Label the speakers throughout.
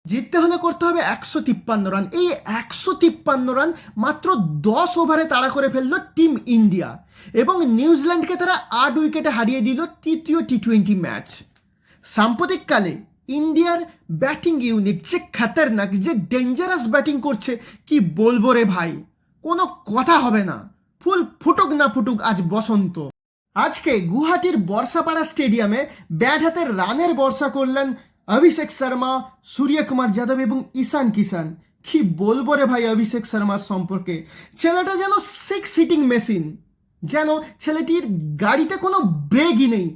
Speaker 1: জিততে হলে করতে হবে 153 রান। এই 153 রান মাত্র 10 ওভারে তাড়া করে ফেললো টিম ইন্ডিয়া এবং নিউজিল্যান্ডকে তারা 8 উইকেটে হারিয়ে দিল তৃতীয় টি20 ম্যাচ। সাম্প্রতিককালে ইন্ডিয়ার ব্যাটিং ইউনিট যে খতরনাক, যে ডেঞ্জারাস ব্যাটিং করছে, কি বলবো রে ভাই, কোনো কথা হবে না। ফুল ফুটুক না ফুটুক আজ বসন্ত। আজকে গুয়াহাটির বর্ষাপাড়া স্টেডিয়ামে ব্যাট হাতে রানের বর্ষা করলেন অভিষেক শর্মা, সূর্যকুমার যাদব এবং ঈশান কিষান। কি বলবো রে ভাই অভিষেক শর্মার সম্পর্কে, ছেলেটা যেন সিক্স হিটিং মেশিন, যেন ছেলেটির গাড়িতে কোনো ব্রেকই নেই।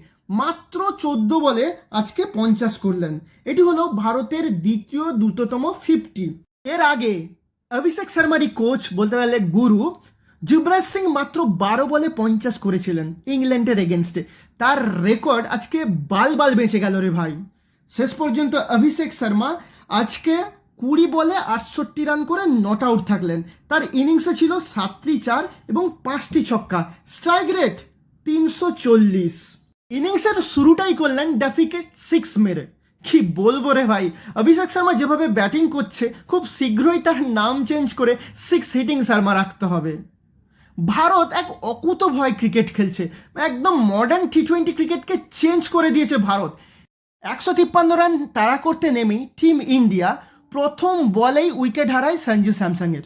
Speaker 1: মাত্র 14 বলে আজকে 50 করলেন। এটি হলো ভারতের দ্বিতীয় দ্রুততম 50। এর আগে অভিষেক শর্মারই কোচ, বলতে পারলে গুরু, যুবরাজ সিং মাত্র 12 বলে 50 করেছিলেন ইংল্যান্ডের এগেনস্টে। তার রেকর্ড আজকে বাল বাল বেঁচে গেল রে ভাই। শেষ পর্যন্ত অভিষেক শর্মা আজকে 20 বলে 68 রান করে নট আউট থাকলেন। তার ইনিংসে ছিল 7টি 4 এবং 5টি ছক্কা, স্ট্রাইক রেট 340। ইনিংসের শুরুটাই করলেন ডাফিকে 6 মেরে। কি বলবো রে ভাই, অভিষেক শর্মা যেভাবে ব্যাটিং করছে খুব শীঘ্রই তার নাম চেঞ্জ করে 6 হিটিং শর্মা রাখতে হবে। ভারত এক অকুতোভয় ক্রিকেট খেলছে, একদম মডার্ন টি20 ক্রিকেটকে চেঞ্জ করে দিয়েছে ভারত। 153 রান তাড়া করতে নেমেই টিম ইন্ডিয়া প্রথম বলেই উইকেট হারায় সঞ্জু স্যামসংয়ের।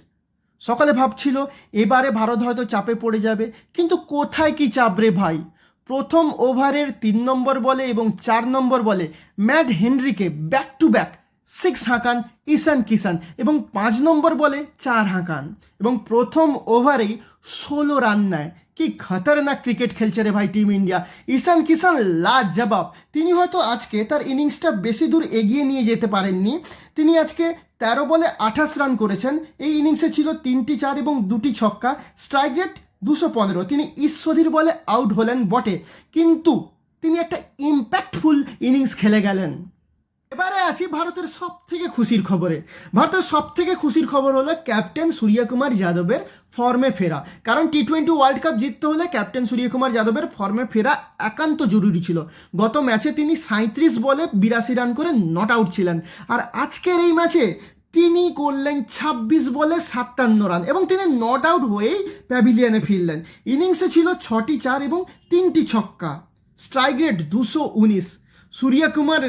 Speaker 1: সকালে ভাবছিল এবারে ভারত হয়তো চাপে পড়ে যাবে, কিন্তু কোথায় কি চাপ রে ভাই। প্রথম ওভারের 3 নম্বর বলে এবং 4 নম্বর বলে ম্যাট হেনরিকে ব্যাক টু ব্যাক 6 হাঁকান ঈশান কিষান এবং 5 নম্বর বলে 4 হাঁকান এবং প্রথম ওভারেই 16 রান নেয়। কি খতরনাক ক্রিকেট খেলছে রে ভাই টিম ইন্ডিয়া। ঈশান কিষান লাজবাব। তিনি হয়তো আজকে তার ইনিংসটা বেশি দূর এগিয়ে নিয়ে যেতে পারেননি। তিনি আজকে 13 বলে 28 রান করেছেন। এই ইনিংসে ছিল 3টি 4 এবং 2টি ছক্কা, স্ট্রাইক রেট 215। তিনি ঈশ্বরীর বলে আউট হলেন বটে, কিন্তু তিনি একটা ইম্প্যাক্টফুল ইনিংস খেলে গেলেন। এবারে আসি ভারতের সব থেকে খুশির খবরে। ভারতের সব থেকে খুশির খবর হলো ক্যাপ্টেন সূর্যকুমার যাদবের ফর্মে ফেরা। কারণ টি20 ওয়ার্ল্ড কাপ জিততে হলে ক্যাপ্টেন সূর্যকুমার যাদবের ফর্মে ফেরা একান্ত জরুরি ছিল। গত ম্যাচে তিনি 37 বলে 82 রান করে নট আউট ছিলেন, আর আজকের এই ম্যাচে তিনি করলেন 26 বলে 57 রান এবং তিনি নট আউট হয়েই প্যাভিলিয়নে ফিরলেন। ইনিংসে ছিল 6টি 4 এবং 3টি ছক্কা, স্ট্রাইক রেট 219। সূর্যকুমার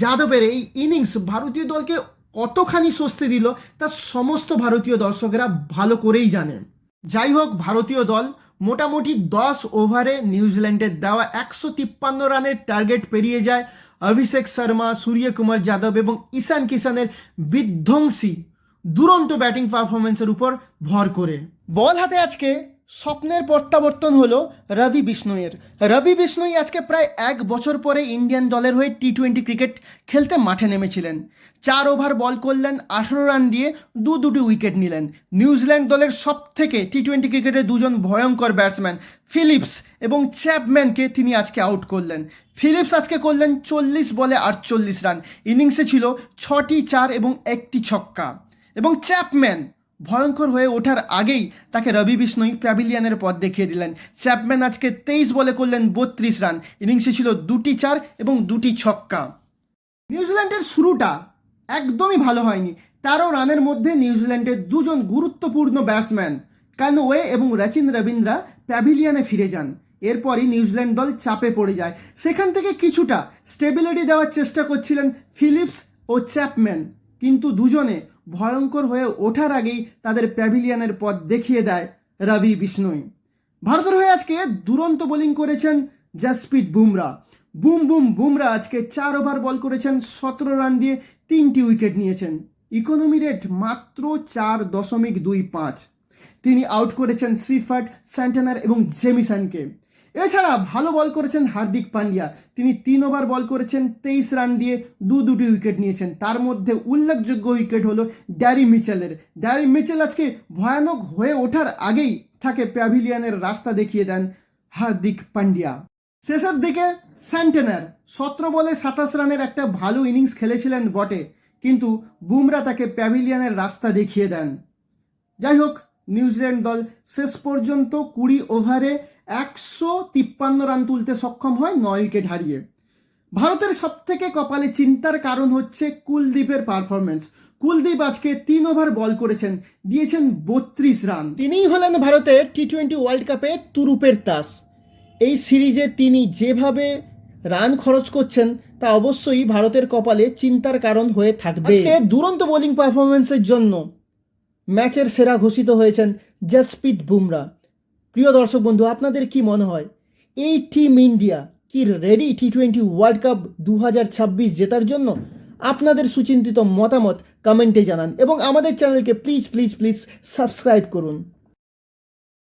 Speaker 1: যাদবের এই ইনিংস ভারতীয় দলকে কতখানি স্বস্তি দিল তা সমস্ত ভারতীয় দর্শকেরা ভালো করেই জানেন। যাই হোক, ভারতীয় দল মোটামুটি 10 ওভারে নিউজিল্যান্ডের দেওয়া 153 রানের টার্গেট পেরিয়ে যায় অভিষেক শর্মা, সূর্যকুমার যাদব এবং ঈশান কিষানের বিধ্বংসী দুরন্ত ব্যাটিং পারফরমেন্সের উপর ভর করে। বল হাতে আজকে স্বপ্নের প্রত্যাবর্তন হলো রবি বিষ্ণইয়ের। রবি বিষ্ণই আজকে প্রায় 1 বছর পরে ইন্ডিয়ান দলের হয়ে টি20 ক্রিকেট খেলতে মাঠে নেমেছিলেন। 4 ওভার বল করলেন, 18 রান দিয়ে দুটি উইকেট নিলেন। নিউজিল্যান্ড দলের সব থেকে টি20 ক্রিকেটে দুজন ভয়ঙ্কর ব্যাটসম্যান ফিলিপস এবং চ্যাপম্যানকে তিনি আজকে আউট করলেন। ফিলিপস আজকে করলেন 40 বলে 48 রান। ইনিংসে ছিল 6টি 4 এবং 1টি ছক্কা এবং চ্যাপম্যান ভয়ঙ্কর হয়ে ওঠার আগেই তাকে রবি বিষ্ণই প্যাভিলিয়নের পথ দেখিয়ে দিলেন। চ্যাপম্যান আজকে 23 বলে করলেন 32 রান। ইনিংসে ছিল 2টি 4 এবং 2টি ছক্কা। নিউজিল্যান্ডের শুরুটা একদমই ভালো হয়নি। 13 রানের মধ্যে নিউজিল্যান্ডের দুজন গুরুত্বপূর্ণ ব্যাটসম্যান কানওয়ে এবং রচিন রবীন্দ্রা প্যাভিলিয়নে ফিরে যান। এরপরই নিউজিল্যান্ড দল চাপে পড়ে যায়। সেখান থেকে কিছুটা স্টেবিলিটি দেওয়ার চেষ্টা করছিলেন ফিলিপস ও চ্যাপম্যান, কিন্তু দুজনে ভয়ঙ্কর হয়ে ওঠার আগেই তাদের প্যাভিলিয়নের পথ দেখিয়ে দেয় রবি বিষ্ণই। ভারতের হয়ে আজকে দুরন্ত বোলিং করেছেন জসপ্রীত বুমরা। বুমরা আজকে 4 ওভার বল করেছেন, 17 রান দিয়ে 3টি উইকেট নিয়েছেন। ইকোনমি রেট মাত্র 4.25। তিনি আউট করেছেন সিফার্ট, স্যান্টানার এবং জেমিসনকে। এছাড়া ভালো বল করেছেন হার্দিক পান্ডিয়া। তিনি 3 ওভার বল করেছেন, 23 রান দিয়ে দুটি উইকেট নিয়েছেন। তার মধ্যে উল্লেখযোগ্য উইকেট হলো ড্যারি মিচেলের। ড্যারি মিচেল আজকে ভয়ানক হয়ে ওঠার আগেই তাকে প্যাভিলিয়নের রাস্তা দেখিয়ে দেন হার্দিক পান্ডিয়া। শেষের দিকে স্যান্টানার 17 বলে 27 রানের একটা ভালো ইনিংস খেলেছিলেন বটে, কিন্তু বুমরা তাকে প্যাভিলিয়নের রাস্তা দেখিয়ে দেন। যাই হোক, নিউজিল্যান্ড দল শেষ পর্যন্ত 20 ওভারে 153 রান তুলতে সক্ষম হয় 9 উইকেট হারিয়ে। ভারতের সবথেকে কপালে চিন্তার কারণ হচ্ছে কুলদীপের পারফরমেন্স। কুলদীপ আজকে 3 ওভার বল করেছেন, দিয়েছেন 32 রান। তিনিই হলেন ভারতের টি-20 ওয়ার্ল্ড কাপে তুরুপের তাস। এই সিরিজে তিনি যেভাবে রান খরচ করছেন তা অবশ্যই ভারতের কপালে চিন্তার কারণ হয়ে থাকবে। আজকে দুরন্ত বোলিং পারফরমেন্সের জন্য ম্যাচের সেরা ঘোষিত হয়েছেন জসপ্রীত বুমরা। প্রিয় দর্শক বন্ধু, আপনাদের কি মনে হয় এই টিম ইন্ডিয়া কি রেডি টি-20 ওয়ার্ল্ড কাপ 2026 জেতার জন্য? আপনাদের সুচিন্তিত মতামত কমেন্টে জানান এবং আমাদের চ্যানেলকে প্লিজ প্লিজ প্লিজ সাবস্ক্রাইব করুন।